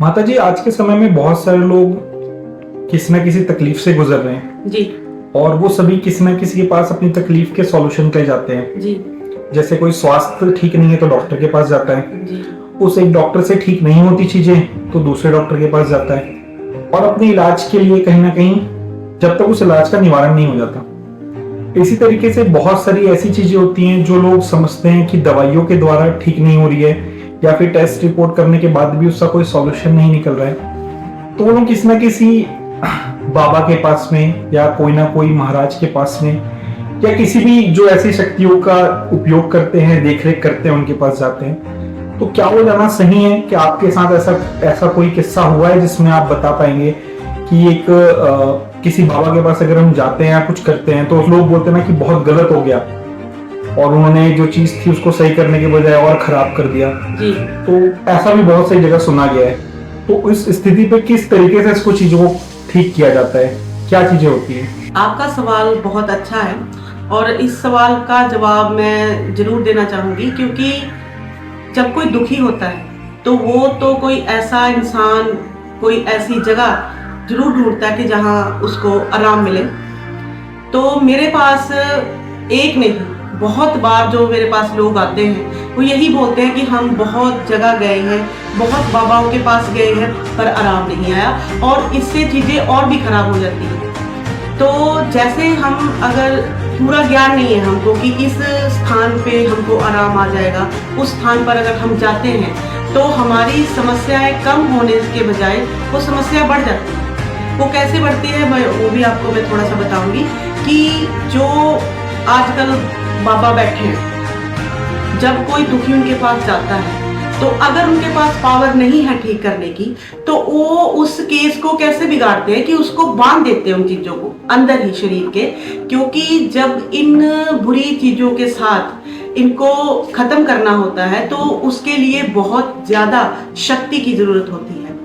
माता जी, आज के समय में बहुत सारे लोग किसी न किसी तकलीफ से गुजर रहे हैं जी और वो सभी किसी न किसी के पास अपनी तकलीफ के सॉल्यूशन के लिए जाते हैं। जी जैसे कोई स्वास्थ्य ठीक नहीं है तो डॉक्टर के पास जाता है, जी उस एक डॉक्टर से ठीक नहीं होती चीजें तो दूसरे डॉक्टर के पास जाता है और अपने इलाज के लिए कहीं ना कहीं जब तक उस इलाज का निवारण नहीं हो जाता। इसी तरीके से बहुत सारी ऐसी चीजें होती हैं जो लोग समझते हैं कि दवाइयों के द्वारा ठीक नहीं हो रही है या फिर टेस्ट रिपोर्ट करने के बाद भी उसका कोई सॉल्यूशन नहीं निकल रहा है, तो वो लोग किसी ना किसी बाबा के पास में या कोई ना कोई महाराज के पास में या किसी भी जो ऐसी शक्तियों का उपयोग करते हैं, देखरेख करते हैं, उनके पास जाते हैं। तो क्या वो जाना सही है कि आपके साथ ऐसा कोई किस्सा हुआ है जिसमें आप बता पाएंगे कि किसी बाबा के पास अगर हम जाते हैं या कुछ करते हैं तो लोग बोलते हैं ना कि बहुत गलत हो गया और उन्होंने जो चीज थी उसको सही करने के बजाय और खराब कर दिया। जी तो ऐसा भी बहुत सारी जगह सुना गया है। तो इस स्थिति पे किस तरीके से इसको चीजों को ठीक किया जाता है, क्या चीजें होती है? आपका सवाल बहुत अच्छा है और इस सवाल का जवाब मैं जरूर देना चाहूंगी, क्योंकि जब कोई दुखी होता है तो वो तो कोई ऐसा इंसान, कोई ऐसी जगह जरूर ढूंढता है कि जहां उसको आराम मिले। तो मेरे पास एक नहीं, बहुत बार जो मेरे पास लोग आते हैं वो यही बोलते हैं कि हम बहुत जगह गए हैं, बहुत बाबाओं के पास गए हैं पर आराम नहीं आया और इससे चीज़ें और भी खराब हो जाती हैं। तो जैसे हम, अगर पूरा ज्ञान नहीं है हमको कि इस स्थान पे हमको आराम आ जाएगा, उस स्थान पर अगर हम जाते हैं तो हमारी समस्याएं कम होने के बजाय वो समस्या बढ़ जाती है। वो कैसे बढ़ती है वो भी आपको मैं थोड़ा सा बताऊंगी कि जो आजकल बाबा बैठे हैं, जब कोई दुखी उनके पास जाता है तो अगर उनके पास पावर नहीं है ठीक करने की तो वो उस केस को कैसे बिगाड़ते हैं कि उसको बांध देते हैं उन चीजों को अंदर ही शरीर के। क्योंकि जब इन बुरी चीजों के साथ इनको खत्म करना होता है तो उसके लिए बहुत ज्यादा शक्ति की जरूरत होती है।